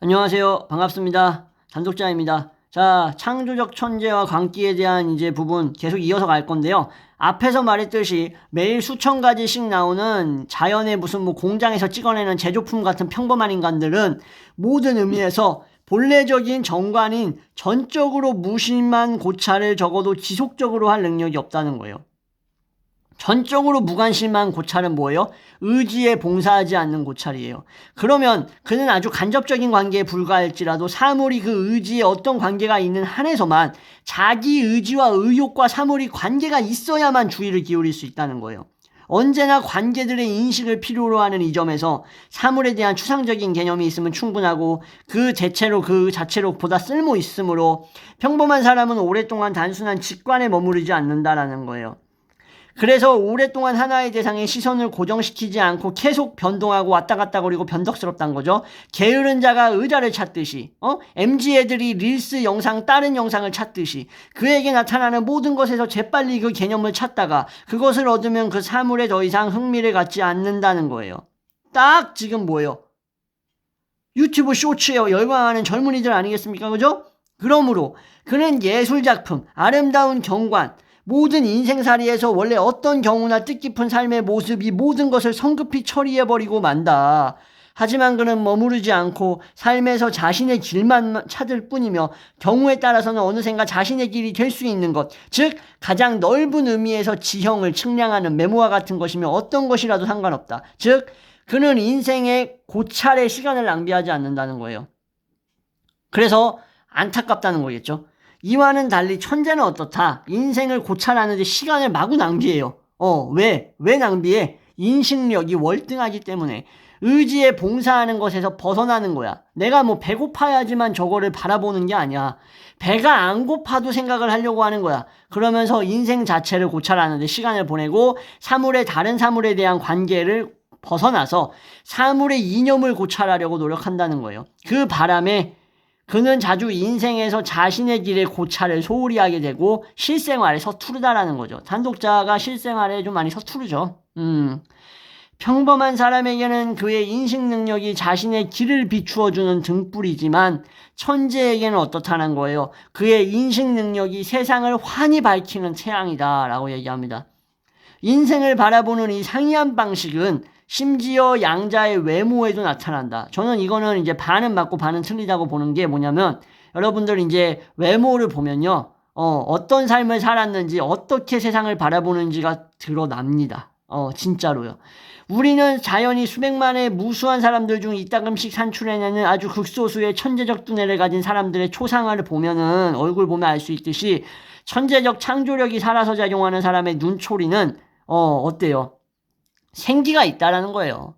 안녕하세요. 반갑습니다. 단독자입니다. 자, 창조적 천재와 광기에 대한 이제 부분 계속 이어서 갈 건데요. 앞에서 말했듯이 매일 수천 가지씩 나오는 자연의 무슨 공장에서 찍어내는 제조품 같은 평범한 인간들은 모든 의미에서 본래적인 정관인 전적으로 무심한 고찰을 적어도 지속적으로 할 능력이 없다는 거예요. 전적으로 무관심한 고찰은 뭐예요? 의지에 봉사하지 않는 고찰이에요. 그러면 그는 아주 간접적인 관계에 불과할지라도 사물이 그 의지에 어떤 관계가 있는 한에서만 자기 의지와 의욕과 사물이 관계가 있어야만 주의를 기울일 수 있다는 거예요. 언제나 관계들의 인식을 필요로 하는 이 점에서 사물에 대한 추상적인 개념이 있으면 충분하고 그 자체로 보다 쓸모 있으므로 평범한 사람은 오랫동안 단순한 직관에 머무르지 않는다라는 거예요. 그래서 오랫동안 하나의 대상에 시선을 고정시키지 않고 계속 변동하고 왔다 갔다 거리고 변덕스럽다는 거죠. 게으른 자가 의자를 찾듯이 MZ 애들이 릴스 영상 다른 영상을 찾듯이 그에게 나타나는 모든 것에서 재빨리 그 개념을 찾다가 그것을 얻으면 그 사물에 더 이상 흥미를 갖지 않는다는 거예요. 딱 지금 뭐예요? 유튜브 쇼츠에 열광하는 젊은이들 아니겠습니까? 그죠? 그러므로 그는 예술작품, 아름다운 경관, 모든 인생살이에서 원래 어떤 경우나 뜻깊은 삶의 모습이 모든 것을 성급히 처리해버리고 만다. 하지만 그는 머무르지 않고 삶에서 자신의 길만 찾을 뿐이며 경우에 따라서는 어느샌가 자신의 길이 될 수 있는 것, 즉 가장 넓은 의미에서 지형을 측량하는 메모와 같은 것이며 어떤 것이라도 상관없다. 즉 그는 인생의 고찰의 시간을 낭비하지 않는다는 거예요. 그래서 안타깝다는 거겠죠. 이와는 달리 천재는 어떻다? 인생을 고찰하는데 시간을 마구 낭비해요. 왜 낭비해? 인식력이 월등하기 때문에. 의지에 봉사하는 것에서 벗어나는 거야. 내가 배고파야지만 저거를 바라보는 게 아니야. 배가 안 고파도 생각을 하려고 하는 거야. 그러면서 인생 자체를 고찰하는데 시간을 보내고 다른 사물에 대한 관계를 벗어나서 사물의 이념을 고찰하려고 노력한다는 거예요. 그 바람에 그는 자주 인생에서 자신의 길에 고찰을 소홀히 하게 되고 실생활에 서투르다라는 거죠. 단독자가 실생활에 좀 많이 서투르죠. 평범한 사람에게는 그의 인식 능력이 자신의 길을 비추어주는 등불이지만 천재에게는 어떻다는 거예요. 그의 인식 능력이 세상을 환히 밝히는 태양이다 라고 얘기합니다. 인생을 바라보는 이 상이한 방식은 심지어 양자의 외모에도 나타난다. 저는 이거는 이제 반은 맞고 반은 틀리다고 보는 게 뭐냐면 여러분들 이제 외모를 보면요. 어떤 삶을 살았는지 어떻게 세상을 바라보는지가 드러납니다. 진짜로요. 우리는 자연이 수백만의 무수한 사람들 중 이따금씩 산출해내는 아주 극소수의 천재적 두뇌를 가진 사람들의 초상화를 보면은 얼굴 보면 알 수 있듯이 천재적 창조력이 살아서 작용하는 사람의 눈초리는 어때요? 생기가 있다라는 거예요.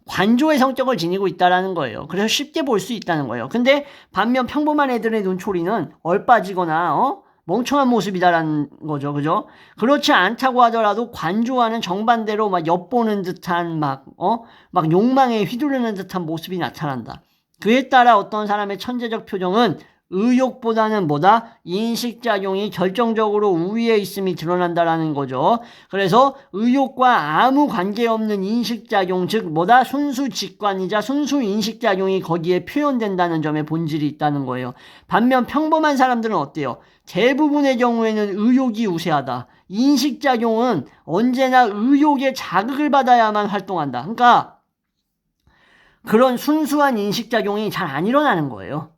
관조의 성격을 지니고 있다라는 거예요. 그래서 쉽게 볼 수 있다는 거예요. 근데 반면 평범한 애들의 눈초리는 얼빠지거나 멍청한 모습이다라는 거죠. 그죠? 그렇지 않다고 하더라도 관조와는 정반대로 막 엿보는 듯한 막 욕망에 휘두르는 듯한 모습이 나타난다. 그에 따라 어떤 사람의 천재적 표정은 의욕보다는 인식작용이 결정적으로 우위에 있음이 드러난다라는 거죠. 그래서 의욕과 아무 관계없는 인식작용, 즉 순수 직관이자 순수 인식작용이 거기에 표현된다는 점에 본질이 있다는 거예요. 반면 평범한 사람들은 어때요? 대부분의 경우에는 의욕이 우세하다. 인식작용은 언제나 의욕의 자극을 받아야만 활동한다. 그러니까 그런 순수한 인식작용이 잘 안 일어나는 거예요.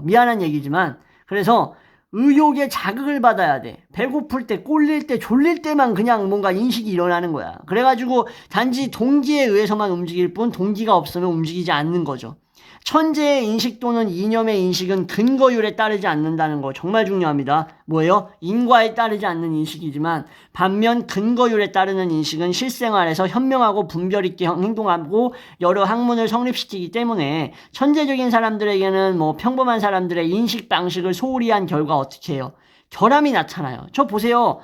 미안한 얘기지만 그래서 의욕의 자극을 받아야 돼. 배고플 때, 꼴릴 때, 졸릴 때만 그냥 뭔가 인식이 일어나는 거야. 그래가지고 단지 동기에 의해서만 움직일 뿐 동기가 없으면 움직이지 않는 거죠. 천재의 인식 또는 이념의 인식은 근거율에 따르지 않는다는 거 정말 중요합니다. 뭐예요? 인과에 따르지 않는 인식이지만 반면 근거율에 따르는 인식은 실생활에서 현명하고 분별 있게 행동하고 여러 학문을 성립시키기 때문에 천재적인 사람들에게는 평범한 사람들의 인식 방식을 소홀히 한 결과 어떻게 해요? 결함이 나타나요. 저 보세요.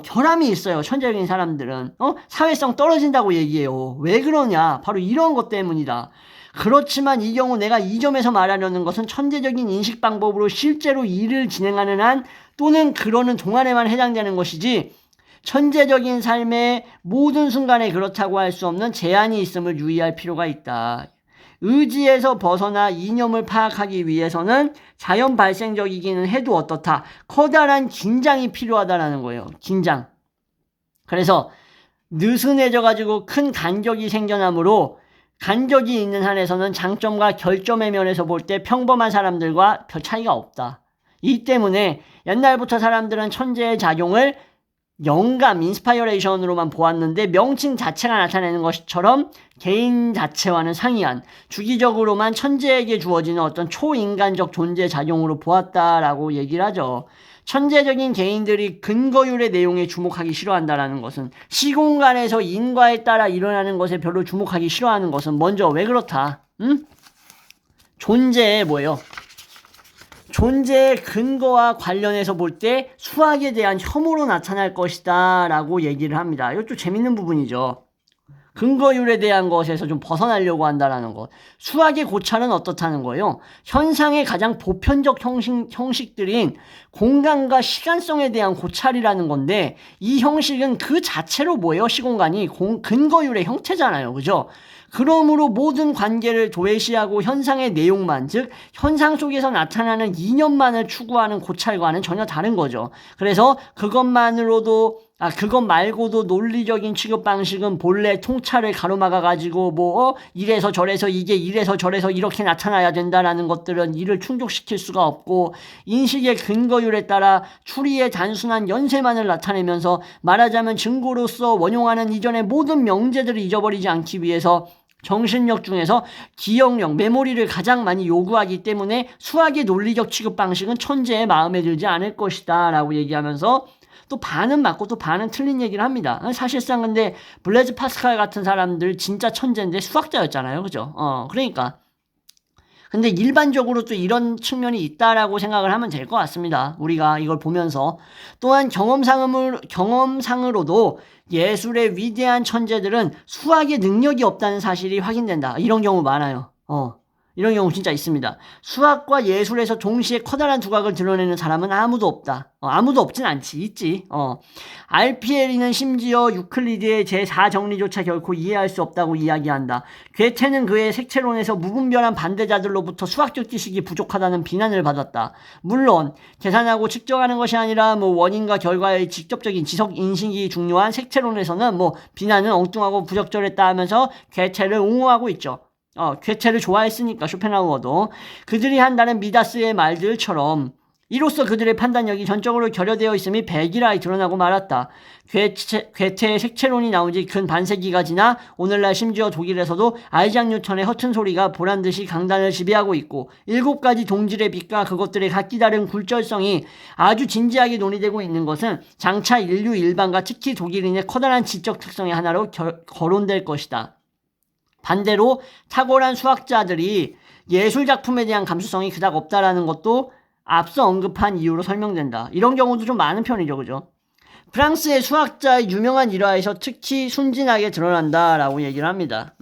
결함이 있어요. 천재적인 사람들은 사회성 떨어진다고 얘기해요. 왜 그러냐? 바로 이런 것 때문이다. 그렇지만 이 경우 내가 이 점에서 말하려는 것은 천재적인 인식 방법으로 실제로 일을 진행하는 한 또는 그러는 동안에만 해당되는 것이지 천재적인 삶의 모든 순간에 그렇다고 할 수 없는 제한이 있음을 유의할 필요가 있다. 의지에서 벗어나 이념을 파악하기 위해서는 자연 발생적이기는 해도 어떻다. 커다란 긴장이 필요하다라는 거예요. 긴장. 그래서 느슨해져가지고 큰 간격이 생겨나므로 간격이 있는 한에서는 장점과 결점의 면에서 볼 때 평범한 사람들과 별 차이가 없다. 이 때문에 옛날부터 사람들은 천재의 작용을 영감, 인스파이어레이션으로만 보았는데 명칭 자체가 나타내는 것처럼 개인 자체와는 상이한 주기적으로만 천재에게 주어지는 어떤 초인간적 존재 작용으로 보았다라고 얘기를 하죠. 천재적인 개인들이 근거율의 내용에 주목하기 싫어한다라는 것은 시공간에서 인과에 따라 일어나는 것에 별로 주목하기 싫어하는 것은 먼저 왜 그렇다? 존재의 뭐예요? 존재의 근거와 관련해서 볼 때 수학에 대한 혐오로 나타날 것이다 라고 얘기를 합니다. 이것도 재밌는 부분이죠. 근거율에 대한 것에서 좀 벗어나려고 한다는 것. 수학의 고찰은 어떻다는 거예요? 현상의 가장 보편적 형식들인 공간과 시간성에 대한 고찰이라는 건데 이 형식은 그 자체로 뭐예요? 시공간이 근거율의 형태잖아요. 그죠? 그러므로 모든 관계를 도외시하고 현상의 내용만, 즉 현상 속에서 나타나는 이념만을 추구하는 고찰과는 전혀 다른 거죠. 그래서 그것 말고도 논리적인 취급 방식은 본래 통찰을 가로막아 가지고 이래서 저래서 이게 이래서 저래서 이렇게 나타나야 된다라는 것들은 이를 충족시킬 수가 없고 인식의 근거율에 따라 추리의 단순한 연쇄만을 나타내면서 말하자면 증거로서 원용하는 이전의 모든 명제들을 잊어버리지 않기 위해서 정신력 중에서 기억력, 메모리를 가장 많이 요구하기 때문에 수학의 논리적 취급 방식은 천재의 마음에 들지 않을 것이다 라고 얘기하면서 또 반은 맞고 또 반은 틀린 얘기를 합니다. 사실상 근데 블레즈 파스칼 같은 사람들 진짜 천재인데 수학자였잖아요. 그죠? 그러니까. 근데 일반적으로 또 이런 측면이 있다라고 생각을 하면 될 것 같습니다. 우리가 이걸 보면서. 또한 경험상으로도 예술의 위대한 천재들은 수학의 능력이 없다는 사실이 확인된다. 이런 경우 많아요. 이런 경우 진짜 있습니다. 수학과 예술에서 동시에 커다란 두각을 드러내는 사람은 아무도 없다. 아무도 없진 않지. 있지. 알피에리는 심지어 유클리드의 제4정리조차 결코 이해할 수 없다고 이야기한다. 괴테는 그의 색채론에서 무분별한 반대자들로부터 수학적 지식이 부족하다는 비난을 받았다. 물론 계산하고 측정하는 것이 아니라 원인과 결과의 직접적인 지속 인식이 중요한 색채론에서는 비난은 엉뚱하고 부적절했다 하면서 괴테를 옹호하고 있죠. 괴테를 좋아했으니까 쇼펜하우어도 그들이 한다는 미다스의 말들처럼 이로써 그들의 판단력이 전적으로 결여되어 있음이 백일하에 드러나고 말았다. 괴테의 색채론이 나온 지 근 반세기가 지나 오늘날 심지어 독일에서도 아이작 뉴턴의 허튼 소리가 보란듯이 강단을 지배하고 있고 7가지 동질의 빛과 그것들의 각기 다른 굴절성이 아주 진지하게 논의되고 있는 것은 장차 인류 일반과 특히 독일인의 커다란 지적 특성의 하나로 거론될 것이다. 반대로 탁월한 수학자들이 예술작품에 대한 감수성이 그닥 없다라는 것도 앞서 언급한 이유로 설명된다. 이런 경우도 좀 많은 편이죠. 그죠? 프랑스의 수학자의 유명한 일화에서 특히 순진하게 드러난다라고 얘기를 합니다.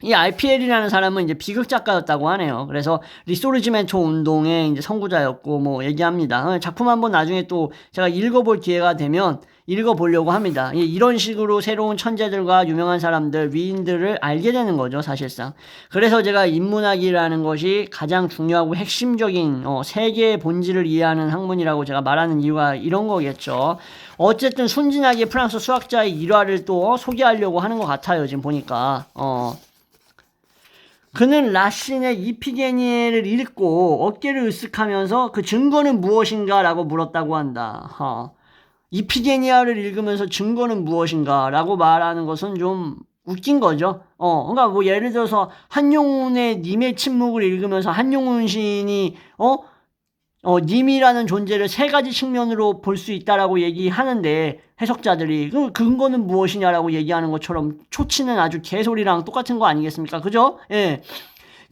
이 알피엘이라는 사람은 이제 비극 작가였다고 하네요. 그래서 리소르지멘토 운동의 이제 선구자였고 얘기합니다. 작품 한번 나중에 또 제가 읽어볼 기회가 되면 읽어보려고 합니다. 이런 식으로 새로운 천재들과 유명한 사람들, 위인들을 알게 되는 거죠, 사실상. 그래서 제가 인문학이라는 것이 가장 중요하고 핵심적인 세계의 본질을 이해하는 학문이라고 제가 말하는 이유가 이런 거겠죠. 어쨌든 순진하게 프랑스 수학자의 일화를 또 소개하려고 하는 것 같아요, 지금 보니까. 그는 라신의 이피게니에를 읽고 어깨를 으쓱하면서 그 증거는 무엇인가 라고 물었다고 한다. 이피게니아를 읽으면서 증거는 무엇인가 라고 말하는 것은 좀 웃긴 거죠. 그러니까 예를 들어서 한용운의 님의 침묵을 읽으면서 한용운 시인이 님이라는 존재를 3가지 측면으로 볼 수 있다라고 얘기하는데 해석자들이 그 근거는 무엇이냐라고 얘기하는 것처럼 초치는 아주 개소리랑 똑같은 거 아니겠습니까? 그죠? 예.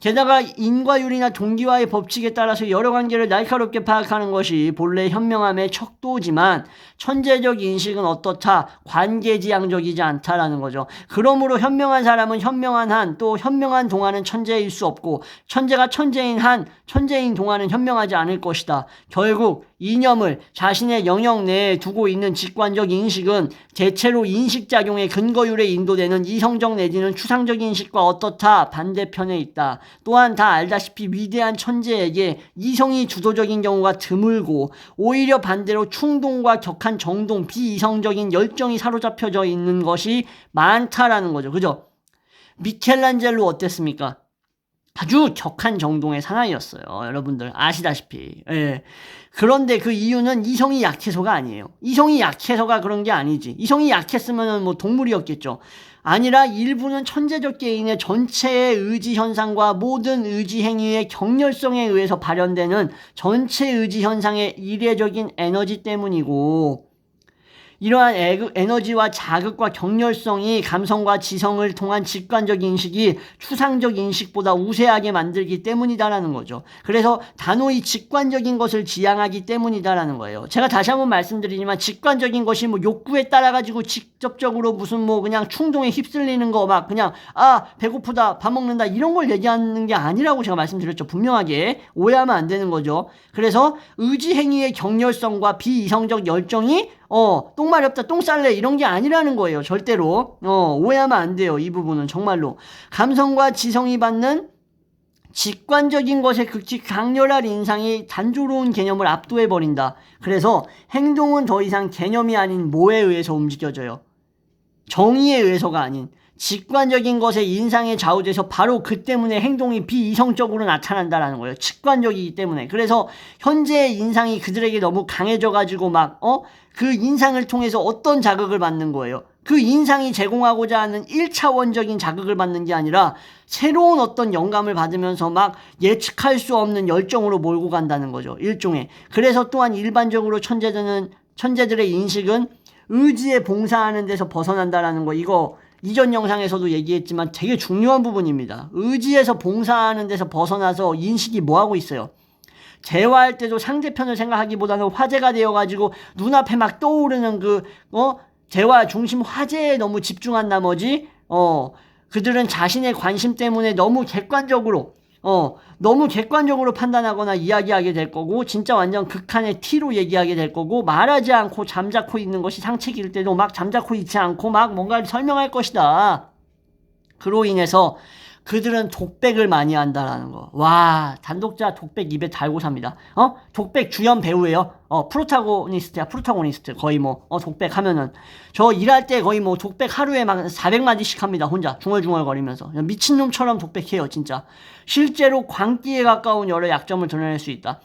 게다가 인과율이나 동기화의 법칙에 따라서 여러 관계를 날카롭게 파악하는 것이 본래 현명함의 척도지만 천재적 인식은 어떻다? 관계지향적이지 않다라는 거죠. 그러므로 현명한 사람은 현명한 한, 또 현명한 동안은 천재일 수 없고 천재가 천재인 한, 천재인 동안은 현명하지 않을 것이다. 결국 이념을 자신의 영역 내에 두고 있는 직관적 인식은 대체로 인식작용의 근거율에 인도되는 이성적 내지는 추상적 인식과 어떻다? 반대편에 있다. 또한 다 알다시피 위대한 천재에게 이성이 주도적인 경우가 드물고 오히려 반대로 충동과 격한 정동, 비이성적인 열정이 사로잡혀져 있는 것이 많다라는 거죠. 그죠? 미켈란젤로 어땠습니까? 아주 격한 정동의 사나이였어요. 여러분들 아시다시피. 예. 그런데 그 이유는 이성이 약해서가 아니에요. 이성이 약해서가 그런 게 아니지. 이성이 약했으면 뭐 동물이었겠죠. 아니라 일부는 천재적 개인의 전체의 의지 현상과 모든 의지 행위의 격렬성에 의해서 발현되는 전체 의지 현상의 이례적인 에너지 때문이고, 이러한 에너지와 자극과 격렬성이 감성과 지성을 통한 직관적 인식이 추상적 인식보다 우세하게 만들기 때문이다라는 거죠. 그래서 단호히 직관적인 것을 지향하기 때문이다라는 거예요. 제가 다시 한번 말씀드리지만 직관적인 것이 뭐 욕구에 따라가지고 직접적으로 무슨 뭐 그냥 충동에 휩쓸리는 거 막 그냥 배고프다 밥 먹는다 이런 걸 얘기하는 게 아니라고 제가 말씀드렸죠. 분명하게 오해하면 안 되는 거죠. 그래서 의지 행위의 격렬성과 비이성적 열정이 똥 마렵다, 똥 쌀래 이런 게 아니라는 거예요. 절대로. 오해하면 안 돼요. 이 부분은 정말로. 감성과 지성이 받는 직관적인 것에 극히 강렬한 인상이 단조로운 개념을 압도해버린다. 그래서 행동은 더 이상 개념이 아닌 뭐에 의해서 움직여져요. 정의에 의해서가 아닌 직관적인 것의 인상에 좌우돼서 바로 그 때문에 행동이 비이성적으로 나타난다라는 거예요. 직관적이기 때문에. 그래서 현재의 인상이 그들에게 너무 강해져가지고 그 인상을 통해서 어떤 자극을 받는 거예요. 그 인상이 제공하고자 하는 1차원적인 자극을 받는 게 아니라 새로운 어떤 영감을 받으면서 막 예측할 수 없는 열정으로 몰고 간다는 거죠. 일종의. 그래서 또한 일반적으로 천재들의 인식은 의지에 봉사하는 데서 벗어난다라는 거. 이거 이전 영상에서도 얘기했지만 되게 중요한 부분입니다. 의지에서 봉사하는 데서 벗어나서 인식이 뭐하고 있어요? 대화할 때도 상대편을 생각하기보다는 화제가 되어가지고 눈앞에 막 떠오르는 대화 중심 화제에 너무 집중한 나머지 그들은 자신의 관심 때문에 너무 객관적으로 판단하거나 이야기하게 될 거고, 진짜 완전 극한의 T로 얘기하게 될 거고, 말하지 않고 잠자코 있는 것이 상책일 때도 막 잠자코 있지 않고 막 뭔가를 설명할 것이다. 그로 인해서 그들은 독백을 많이 한다라는 거. 와, 단독자 독백 입에 달고 삽니다. 독백 주연 배우예요. 프로타고니스트. 거의 독백 하면은. 저 일할 때 거의 독백 하루에 막 400마디씩 합니다. 혼자 중얼중얼거리면서. 미친놈처럼 독백해요, 진짜. 실제로 광기에 가까운 여러 약점을 드러낼 수 있다.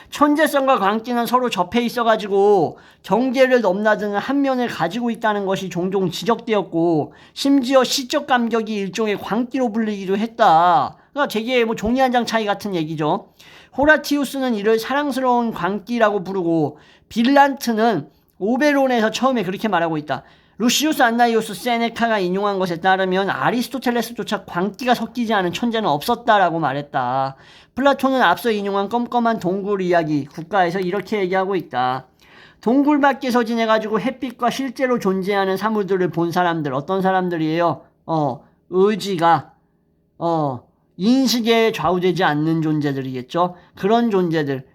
천재성과 광기는 서로 접해 있어가지고 경계를 넘나드는 한 면을 가지고 있다는 것이 종종 지적되었고, 심지어 시적 감격이 일종의 광기로 불리기도 했다. 그러니까 되게 종이 한 장 차이 같은 얘기죠. 호라티우스는 이를 사랑스러운 광기라고 부르고, 빌란트는 오베론에서 처음에 그렇게 말하고 있다. 루시우스 안나이우스 세네카가 인용한 것에 따르면 아리스토텔레스조차 광기가 섞이지 않은 천재는 없었다라고 말했다. 플라톤은 앞서 인용한 껌껌한 동굴 이야기 국가에서 이렇게 얘기하고 있다. 동굴 밖에서 지내가지고 햇빛과 실제로 존재하는 사물들을 본 사람들, 어떤 사람들이에요? 의지가 인식에 좌우되지 않는 존재들이겠죠. 그런 존재들,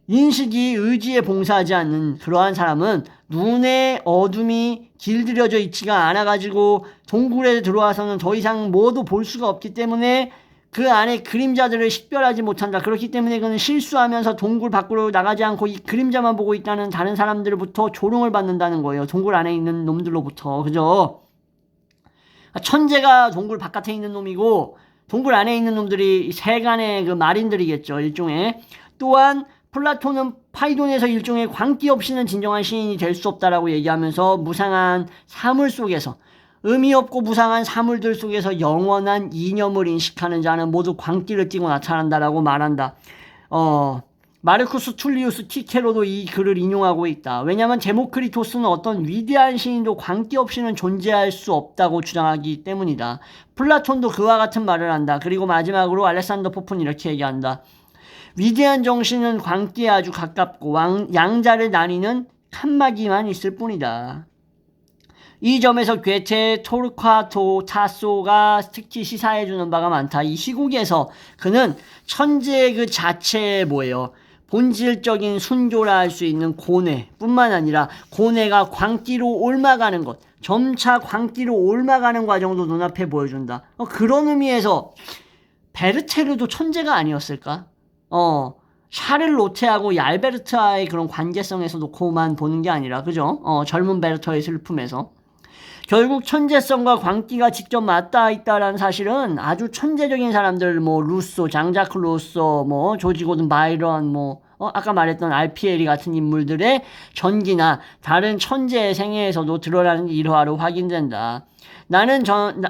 인식이 의지에 봉사하지 않는 그러한 사람은 눈에 어둠이 길들여져 있지가 않아가지고 동굴에 들어와서는 더 이상 뭐도 볼 수가 없기 때문에 그 안에 그림자들을 식별하지 못한다. 그렇기 때문에 그는 실수하면서 동굴 밖으로 나가지 않고 이 그림자만 보고 있다는 다른 사람들부터 조롱을 받는다는 거예요. 동굴 안에 있는 놈들로부터. 그죠? 천재가 동굴 바깥에 있는 놈이고 동굴 안에 있는 놈들이 세간의 그 마린들이겠죠. 일종의. 또한 플라톤은 파이돈에서 일종의 광기 없이는 진정한 시인이 될 수 없다라고 얘기하면서 무상한 사물 속에서, 의미 없고 무상한 사물들 속에서 영원한 이념을 인식하는 자는 모두 광기를 띠고 나타난다라고 말한다. 마르쿠스 툴리우스 티케로도 이 글을 인용하고 있다. 왜냐하면 데모크리토스는 어떤 위대한 시인도 광기 없이는 존재할 수 없다고 주장하기 때문이다. 플라톤도 그와 같은 말을 한다. 그리고 마지막으로 알렉산더 포프는 이렇게 얘기한다. 위대한 정신은 광기에 아주 가깝고 양자를 나뉘는 칸막이만 있을 뿐이다. 이 점에서 괴테, 토르콰토, 타소가 특히 시사해주는 바가 많다. 이 시국에서 그는 천재의 그 자체에 뭐예요? 본질적인 순조라 할 수 있는 고뇌뿐만 아니라 고뇌가 광기로 옮아가는 것, 점차 광기로 옮아가는 과정도 눈앞에 보여준다. 그런 의미에서 베르테르도 천재가 아니었을까? 샤를 로테하고 이 알베르트와의 그런 관계성에서 놓고만 보는 게 아니라, 그죠? 젊은 베르터의 슬픔에서. 결국 천재성과 광기가 직접 맞닿아 있다라는 사실은 아주 천재적인 사람들, 루소, 장자크 루소, 조지 고든 바이런, 아까 말했던 알피에리 같은 인물들의 전기나 다른 천재의 생애에서도 드러나는 일화로 확인된다.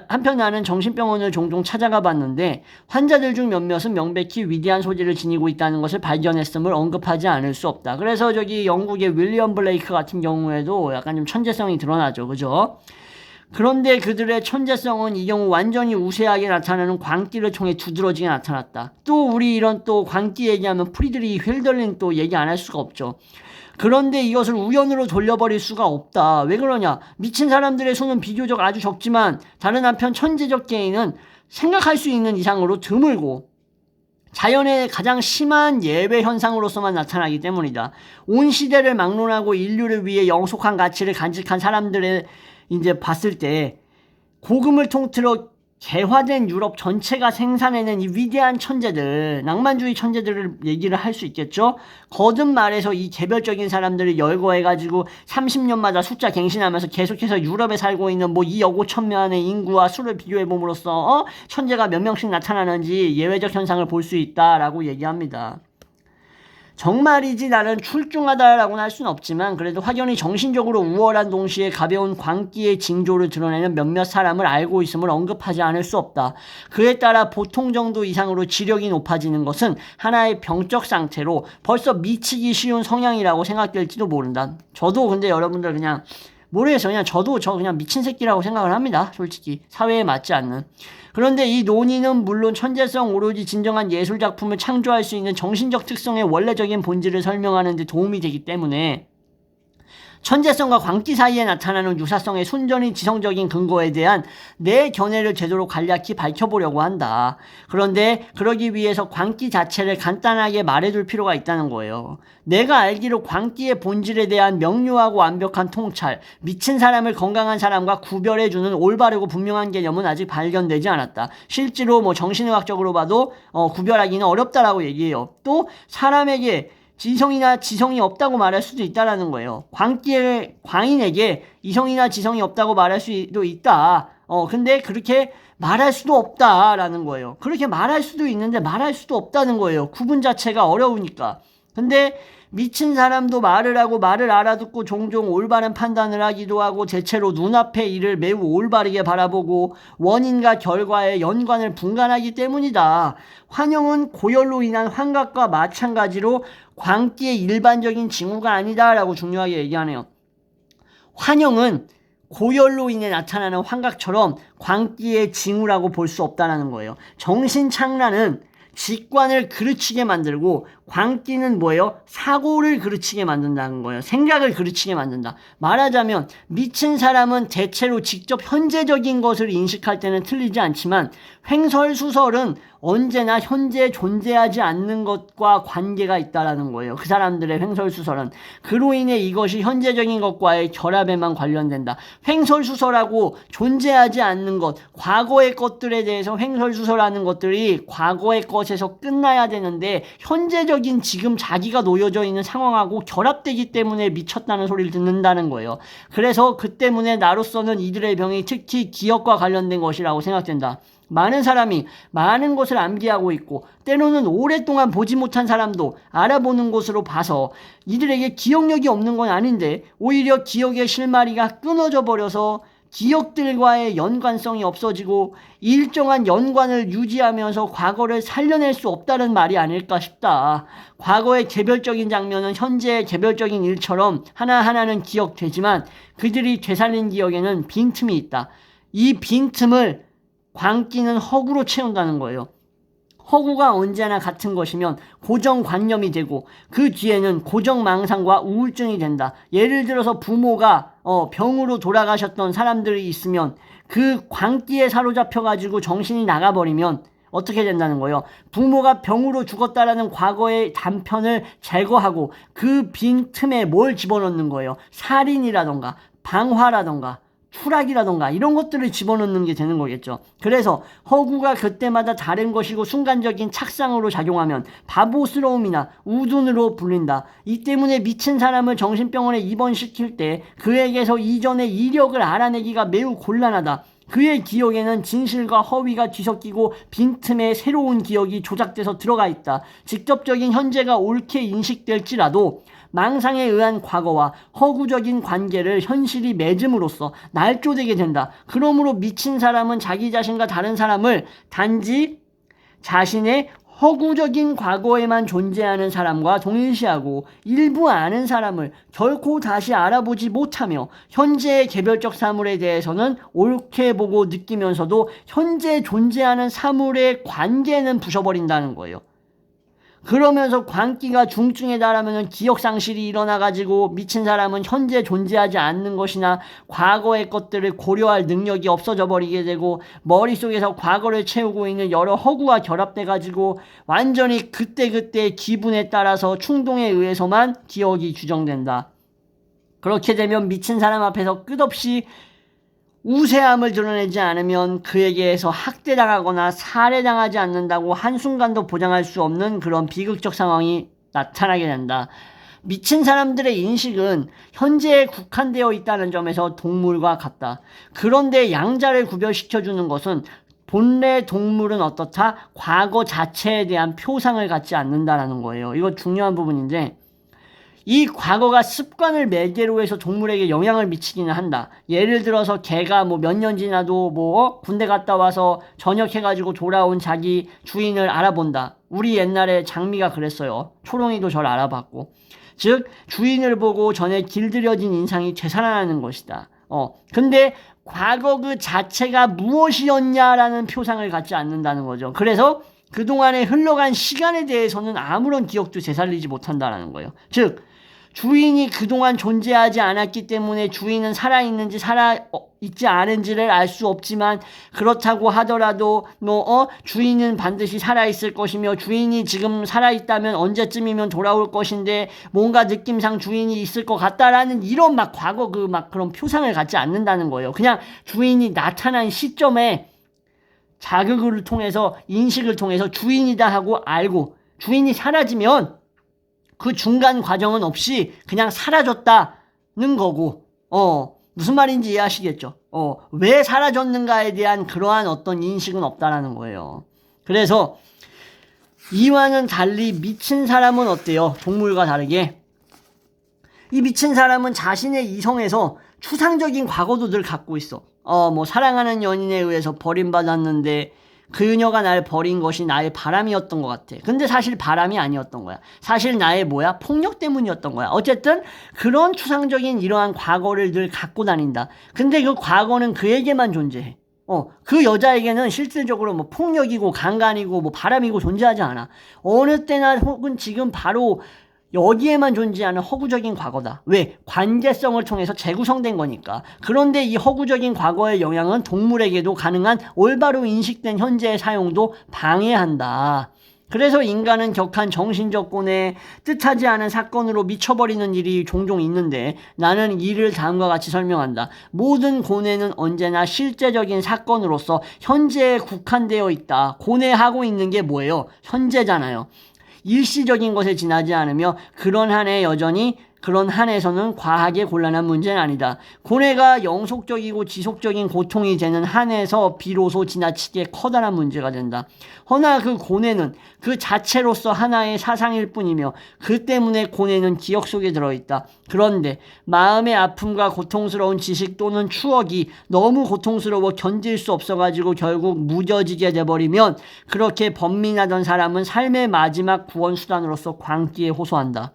한편 나는 정신병원을 종종 찾아가 봤는데 환자들 중 몇몇은 명백히 위대한 소질을 지니고 있다는 것을 발견했음을 언급하지 않을 수 없다. 그래서 영국의 윌리엄 블레이크 같은 경우에도 약간 좀 천재성이 드러나죠. 그죠? 그런데 그들의 천재성은 이 경우 완전히 우세하게 나타나는 광기를 통해 두드러지게 나타났다. 또 우리 이런 또 광기 얘기하면 프리드리히 훸덜린 또 얘기 안 할 수가 없죠. 그런데 이것을 우연으로 돌려버릴 수가 없다. 왜 그러냐? 미친 사람들의 수는 비교적 아주 적지만 다른 한편 천재적 개인은 생각할 수 있는 이상으로 드물고 자연의 가장 심한 예외 현상으로서만 나타나기 때문이다. 온 시대를 막론하고 인류를 위해 영속한 가치를 간직한 사람들의 이제 봤을 때 고금을 통틀어 개화된 유럽 전체가 생산해낸 이 위대한 천재들, 낭만주의 천재들을 얘기를 할 수 있겠죠. 거듭 말해서 이 개별적인 사람들을 열거해가지고 30년마다 숫자 갱신하면서 계속해서 유럽에 살고 있는 2억 5천만의 인구와 수를 비교해봄으로써 천재가 몇 명씩 나타나는지 예외적 현상을 볼 수 있다라고 얘기합니다. 정말이지 나는 출중하다라고는 할 수는 없지만 그래도 확연히 정신적으로 우월한 동시에 가벼운 광기의 징조를 드러내는 몇몇 사람을 알고 있음을 언급하지 않을 수 없다. 그에 따라 보통 정도 이상으로 지력이 높아지는 것은 하나의 병적 상태로 벌써 미치기 쉬운 성향이라고 생각될지도 모른다. 저도 근데 여러분들 그냥 모르겠어요. 저 그냥 미친 새끼라고 생각을 합니다. 솔직히 사회에 맞지 않는. 그런데 이 논의는 물론 천재성 오로지 진정한 예술작품을 창조할 수 있는 정신적 특성의 원래적인 본질을 설명하는 데 도움이 되기 때문에 천재성과 광기 사이에 나타나는 유사성의 순전히 지성적인 근거에 대한 내 견해를 제대로 간략히 밝혀보려고 한다. 그런데 그러기 위해서 광기 자체를 간단하게 말해둘 필요가 있다는 거예요. 내가 알기로 광기의 본질에 대한 명료하고 완벽한 통찰, 미친 사람을 건강한 사람과 구별해주는 올바르고 분명한 개념은 아직 발견되지 않았다. 실제로 정신의학적으로 봐도 구별하기는 어렵다라고 얘기해요. 또 사람에게 지성이나 지성이 없다고 말할 수도 있다라는 거예요. 광인에게 이성이나 지성이 없다고 말할 수도 있다. 근데 그렇게 말할 수도 없다라는 거예요. 그렇게 말할 수도 있는데 말할 수도 없다는 거예요. 구분 자체가 어려우니까. 근데 미친 사람도 말을 하고 말을 알아듣고 종종 올바른 판단을 하기도 하고 대체로 눈앞의 일을 매우 올바르게 바라보고 원인과 결과의 연관을 분간하기 때문이다. 환영은 고열로 인한 환각과 마찬가지로 광기의 일반적인 징후가 아니다라고 중요하게 얘기하네요. 환영은 고열로 인해 나타나는 환각처럼 광기의 징후라고 볼 수 없다는 거예요. 정신착란은 직관을 그르치게 만들고 광기는 뭐예요? 사고를 그르치게 만든다는 거예요. 생각을 그르치게 만든다. 말하자면 미친 사람은 대체로 직접 현재적인 것을 인식할 때는 틀리지 않지만 횡설수설은 언제나 현재 존재하지 않는 것과 관계가 있다라는 거예요. 그 사람들의 횡설수설은. 그로 인해 이것이 현재적인 것과의 결합에만 관련된다. 횡설수설하고 존재하지 않는 것, 과거의 것들에 대해서 횡설수설하는 것들이 과거의 것에서 끝나야 되는데 현재적인 지금 자기가 놓여져 있는 상황하고 결합되기 때문에 미쳤다는 소리를 듣는다는 거예요. 그래서 그 때문에 나로서는 이들의 병이 특히 기억과 관련된 것이라고 생각된다. 많은 사람이 많은 것을 암기하고 있고 때로는 오랫동안 보지 못한 사람도 알아보는 것으로 봐서 이들에게 기억력이 없는 건 아닌데 오히려 기억의 실마리가 끊어져 버려서 기억들과의 연관성이 없어지고 일정한 연관을 유지하면서 과거를 살려낼 수 없다는 말이 아닐까 싶다. 과거의 개별적인 장면은 현재의 개별적인 일처럼 하나하나는 기억되지만 그들이 되살린 기억에는 빈틈이 있다. 이 빈틈을 광기는 허구로 채운다는 거예요. 허구가 언제나 같은 것이면 고정관념이 되고 그 뒤에는 고정망상과 우울증이 된다. 예를 들어서 부모가 병으로 돌아가셨던 사람들이 있으면 그 광기에 사로잡혀가지고 정신이 나가버리면 어떻게 된다는 거예요? 부모가 병으로 죽었다라는 과거의 단편을 제거하고 그 빈틈에 뭘 집어넣는 거예요? 살인이라던가 방화라던가 추락이라던가 이런 것들을 집어넣는 게 되는 거겠죠. 그래서 허구가 그때마다 다른 것이고 순간적인 착상으로 작용하면 바보스러움이나 우둔으로 불린다. 이 때문에 미친 사람을 정신병원에 입원시킬 때 그에게서 이전의 이력을 알아내기가 매우 곤란하다. 그의 기억에는 진실과 허위가 뒤섞이고 빈틈에 새로운 기억이 조작돼서 들어가 있다. 직접적인 현재가 옳게 인식될지라도 망상에 의한 과거와 허구적인 관계를 현실이 맺음으로써 날조되게 된다. 그러므로 미친 사람은 자기 자신과 다른 사람을 단지 자신의 허구적인 과거에만 존재하는 사람과 동일시하고 일부 아는 사람을 결코 다시 알아보지 못하며 현재의 개별적 사물에 대해서는 옳게 보고 느끼면서도 현재 존재하는 사물의 관계는 부셔버린다는 거예요. 그러면서 광기가 중증에 달하면 기억상실이 일어나가지고 미친 사람은 현재 존재하지 않는 것이나 과거의 것들을 고려할 능력이 없어져 버리게 되고 머릿속에서 과거를 채우고 있는 여러 허구가 결합돼가지고 완전히 그때그때 기분에 따라서 충동에 의해서만 기억이 규정된다. 그렇게 되면 미친 사람 앞에서 끝없이 우세함을 드러내지 않으면 그에게서 학대당하거나 살해당하지 않는다고 한순간도 보장할 수 없는 그런 비극적 상황이 나타나게 된다. 미친 사람들의 인식은 현재에 국한되어 있다는 점에서 동물과 같다. 그런데 양자를 구별시켜주는 것은 본래 동물은 어떻다? 과거 자체에 대한 표상을 갖지 않는다라는 거예요. 이거 중요한 부분인데 이 과거가 습관을 매개로 해서 동물에게 영향을 미치기는 한다. 예를 들어서 개가 몇 년 지나도 군대 갔다 와서 전역해가지고 돌아온 자기 주인을 알아본다. 우리 옛날에 장미가 그랬어요. 초롱이도 저를 알아봤고. 즉 주인을 보고 전에 길들여진 인상이 되살아나는 것이다. 근데 과거 그 자체가 무엇이었냐라는 표상을 갖지 않는다는 거죠. 그래서 그동안에 흘러간 시간에 대해서는 아무런 기억도 되살리지 못한다는 거예요. 즉 주인이 그동안 존재하지 않았기 때문에 주인은 살아있는지 살아있지 않은지를 알 수 없지만 그렇다고 하더라도 주인은 반드시 살아있을 것이며 주인이 지금 살아있다면 언제쯤이면 돌아올 것인데 뭔가 느낌상 주인이 있을 것 같다라는 이런 과거 그런 표상을 갖지 않는다는 거예요. 그냥 주인이 나타난 시점에 자극을 통해서 인식을 통해서 주인이다 하고 알고 주인이 사라지면 그 중간 과정은 없이 그냥 사라졌다는 거고, 무슨 말인지 이해하시겠죠? 왜 사라졌는가에 대한 그러한 어떤 인식은 없다라는 거예요. 그래서 이와는 달리 미친 사람은 어때요? 동물과 다르게. 이 미친 사람은 자신의 이성에서 추상적인 과거도 늘 갖고 있어. 사랑하는 연인에 의해서 버림받았는데 그녀가 날 버린 것이 나의 바람이었던 것 같아. 근데 사실 바람이 아니었던 거야. 사실 나의 폭력 때문이었던 거야. 어쨌든 그런 추상적인 이러한 과거를 늘 갖고 다닌다. 근데 그 과거는 그에게만 존재해. 그 여자에게는 실질적으로 폭력이고 강간이고 바람이고 존재하지 않아. 어느 때나 혹은 지금 바로 여기에만 존재하는 허구적인 과거다. 왜? 관계성을 통해서 재구성된 거니까. 그런데 이 허구적인 과거의 영향은 동물에게도 가능한 올바로 인식된 현재의 사용도 방해한다. 그래서 인간은 격한 정신적 고뇌, 뜻하지 않은 사건으로 미쳐버리는 일이 종종 있는데 나는 이를 다음과 같이 설명한다. 모든 고뇌는 언제나 실제적인 사건으로서 현재에 국한되어 있다. 고뇌하고 있는 게 뭐예요? 현재잖아요. 일시적인 것에 지나지 않으며 그런 한에 여전히 그런 한에서는 과하게 곤란한 문제는 아니다. 고뇌가 영속적이고 지속적인 고통이 되는 한에서 비로소 지나치게 커다란 문제가 된다. 허나 그 고뇌는 그 자체로서 하나의 사상일 뿐이며 그 때문에 고뇌는 기억 속에 들어있다. 그런데 마음의 아픔과 고통스러운 지식 또는 추억이 너무 고통스러워 견딜 수 없어가지고 결국 무뎌지게 돼버리면 그렇게 번민하던 사람은 삶의 마지막 구원 수단으로서 광기에 호소한다.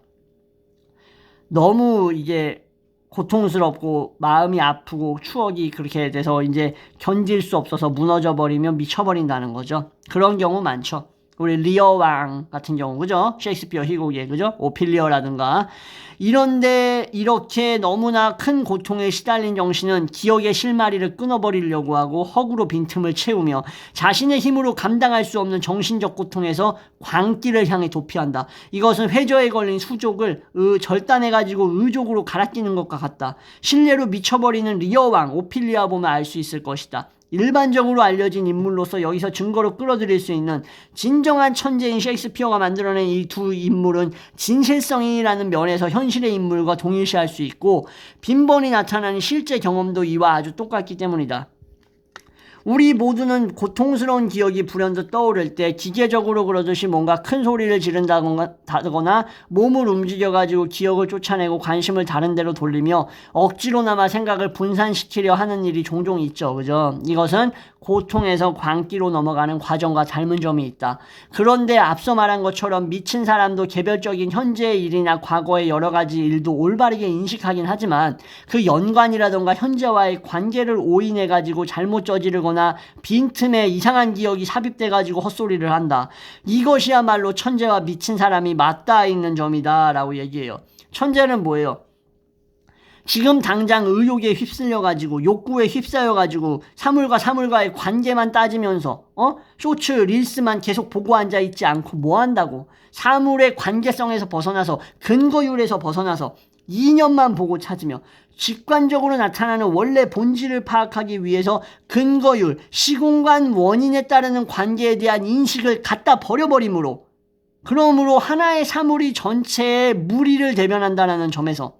너무 이게 고통스럽고 마음이 아프고 추억이 그렇게 돼서 이제 견딜 수 없어서 무너져 버리면 미쳐버린다는 거죠. 그런 경우 많죠. 우리 리어 왕 같은 경우, 그죠? 셰익스피어 희곡에, 그죠? 오피리어라든가. 이런데 이렇게 너무나 큰 고통에 시달린 정신은 기억의 실마리를 끊어버리려고 하고 허구로 빈틈을 채우며 자신의 힘으로 감당할 수 없는 정신적 고통에서 광기를 향해 도피한다. 이것은 회저에 걸린 수족을 절단해가지고 의족으로 갈아끼는 것과 같다. 신뢰로 미쳐버리는 리어 왕 오피리아 보면 알 수 있을 것이다. 일반적으로 알려진 인물로서 여기서 증거로 끌어들일 수 있는 진정한 천재인 셰익스피어가 만들어낸 이 두 인물은 진실성이라는 면에서 현실의 인물과 동일시할 수 있고 빈번히 나타나는 실제 경험도 이와 아주 똑같기 때문이다. 우리 모두는 고통스러운 기억이 불현듯 떠오를 때 기계적으로 그러듯이 뭔가 큰 소리를 지른다거나 몸을 움직여가지고 기억을 쫓아내고 관심을 다른 데로 돌리며 억지로나마 생각을 분산시키려 하는 일이 종종 있죠. 그죠? 이것은 고통에서 광기로 넘어가는 과정과 닮은 점이 있다. 그런데 앞서 말한 것처럼 미친 사람도 개별적인 현재의 일이나 과거의 여러 가지 일도 올바르게 인식하긴 하지만 그 연관이라던가 현재와의 관계를 오인해가지고 잘못 저지르거나 빈틈에 이상한 기억이 삽입돼가지고 헛소리를 한다. 이것이야말로 천재와 미친 사람이 맞닿아 있는 점이다 라고 얘기해요. 천재는 뭐예요? 지금 당장 의욕에 휩쓸려가지고 욕구에 휩싸여가지고 사물과의 관계만 따지면서 쇼츠 릴스만 계속 보고 앉아있지 않고 뭐 한다고? 사물의 관계성에서 벗어나서 근거율에서 벗어나서 이념만 보고 찾으며 직관적으로 나타나는 원래 본질을 파악하기 위해서 근거율, 시공간 원인에 따르는 관계에 대한 인식을 갖다 버려버리므로 그러므로 하나의 사물이 전체의 무리를 대변한다는 점에서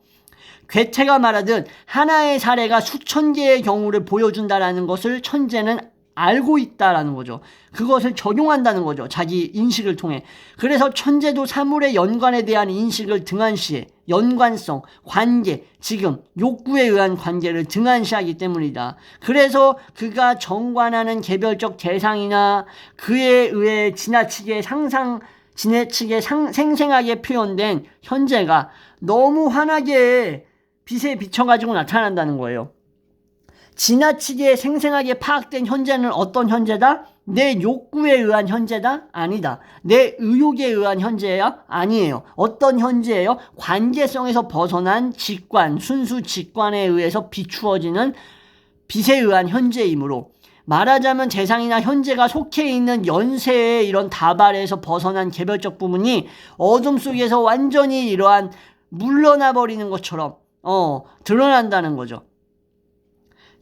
괴테가 말하듯 하나의 사례가 수천 개의 경우를 보여준다는 것을 천재는 알고 있다라는 거죠. 그것을 적용한다는 거죠. 자기 인식을 통해. 그래서 천재도 사물의 연관에 대한 인식을 등한시해 연관성, 관계, 지금, 욕구에 의한 관계를 등한시하기 때문이다. 그래서 그가 정관하는 개별적 대상이나 그에 의해 지나치게 생생하게 표현된 현재가 너무 환하게 빛에 비춰가지고 나타난다는 거예요. 지나치게 생생하게 파악된 현재는 어떤 현재다? 내 욕구에 의한 현재다? 아니다. 내 의욕에 의한 현재야? 아니에요. 어떤 현재예요? 관계성에서 벗어난 직관, 순수 직관에 의해서 비추어지는 빛에 의한 현재이므로 말하자면 대상이나 현재가 속해 있는 연세의 이런 다발에서 벗어난 개별적 부분이 어둠 속에서 완전히 이러한 물러나 버리는 것처럼 드러난다는 거죠.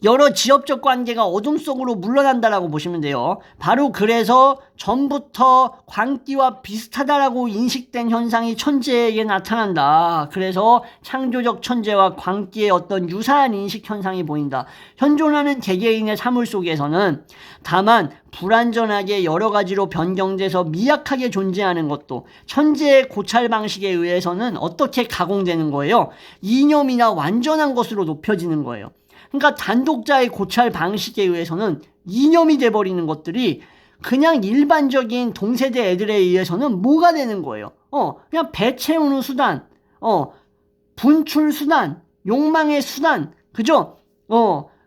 여러 지엽적 관계가 어둠 속으로 물러난다라고 보시면 돼요. 바로 그래서 전부터 광기와 비슷하다라고 인식된 현상이 천재에게 나타난다. 그래서 창조적 천재와 광기의 어떤 유사한 인식 현상이 보인다. 현존하는 개개인의 사물 속에서는 다만 불완전하게 여러 가지로 변경돼서 미약하게 존재하는 것도 천재의 고찰 방식에 의해서는 어떻게 가공되는 거예요? 이념이나 완전한 것으로 높여지는 거예요. 그러니까 단독자의 고찰 방식에 의해서는 이념이 돼버리는 것들이 그냥 일반적인 동세대 애들에 의해서는 뭐가 되는 거예요? 그냥 배 채우는 수단, 분출 수단, 욕망의 수단, 그죠?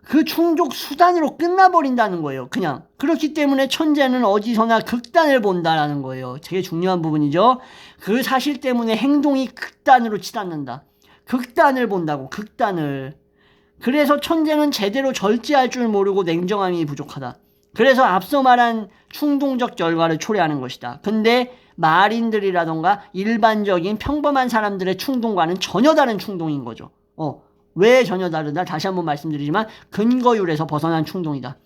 그 충족 수단으로 끝나버린다는 거예요. 그냥. 그렇기 때문에 천재는 어디서나 극단을 본다라는 거예요. 되게 중요한 부분이죠. 그 사실 때문에 행동이 극단으로 치닫는다. 극단을 본다고, 극단을. 그래서 천재는 제대로 절제할 줄 모르고 냉정함이 부족하다. 그래서 앞서 말한 충동적 결과를 초래하는 것이다. 근데 말인들이라던가 일반적인 평범한 사람들의 충동과는 전혀 다른 충동인 거죠. 왜 전혀 다르다? 다시 한번 말씀드리지만 근거율에서 벗어난 충동이다.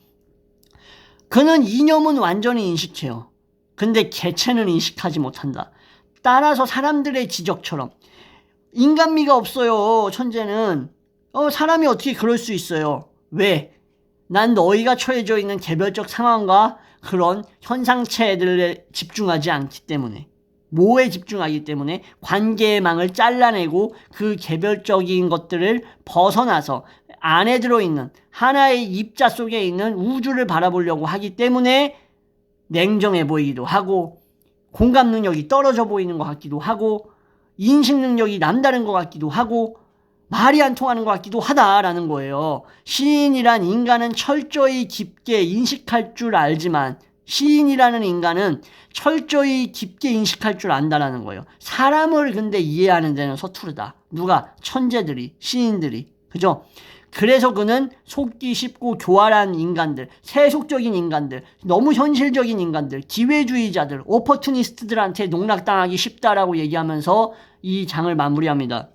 그는 이념은 완전히 인식해요. 근데 개체는 인식하지 못한다. 따라서 사람들의 지적처럼 인간미가 없어요. 천재는. 사람이 어떻게 그럴 수 있어요? 왜? 난 너희가 처해져 있는 개별적 상황과 그런 현상체들에 집중하지 않기 때문에, 뭐에 집중하기 때문에 관계의 망을 잘라내고 그 개별적인 것들을 벗어나서 안에 들어있는 하나의 입자 속에 있는 우주를 바라보려고 하기 때문에 냉정해 보이기도 하고 공감 능력이 떨어져 보이는 것 같기도 하고 인식 능력이 남다른 것 같기도 하고 말이 안 통하는 것 같기도 하다라는 거예요. 시인이란 인간은 철저히 깊게 인식할 줄 알지만 시인이라는 인간은 철저히 깊게 인식할 줄 안다라는 거예요. 사람을 근데 이해하는 데는 서투르다. 누가? 천재들이, 시인들이. 그죠? 그래서 그는 속기 쉽고 교활한 인간들, 세속적인 인간들, 너무 현실적인 인간들, 기회주의자들, 오퍼튜니스트들한테 농락당하기 쉽다라고 얘기하면서 이 장을 마무리합니다.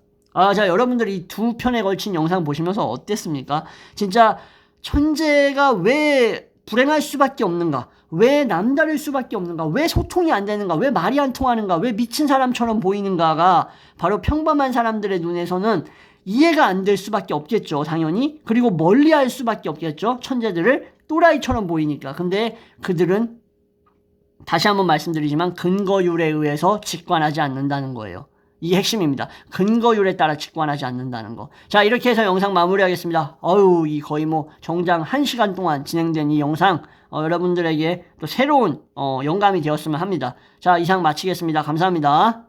자, 여러분들 이 두 편에 걸친 영상 보시면서 어땠습니까? 진짜 천재가 왜 불행할 수밖에 없는가? 왜 남다를 수밖에 없는가? 왜 소통이 안 되는가? 왜 말이 안 통하는가? 왜 미친 사람처럼 보이는가가 바로 평범한 사람들의 눈에서는 이해가 안 될 수밖에 없겠죠, 당연히. 그리고 멀리할 수밖에 없겠죠, 천재들을. 또라이처럼 보이니까. 근데 그들은 다시 한번 말씀드리지만 근거율에 의해서 직관하지 않는다는 거예요. 이게 핵심입니다. 근거율에 따라 직관하지 않는다는 거. 자, 이렇게 해서 영상 마무리하겠습니다. 이 거의 뭐 정장 1시간 동안 진행된 이 영상 여러분들에게 또 새로운 영감이 되었으면 합니다. 자, 이상 마치겠습니다. 감사합니다.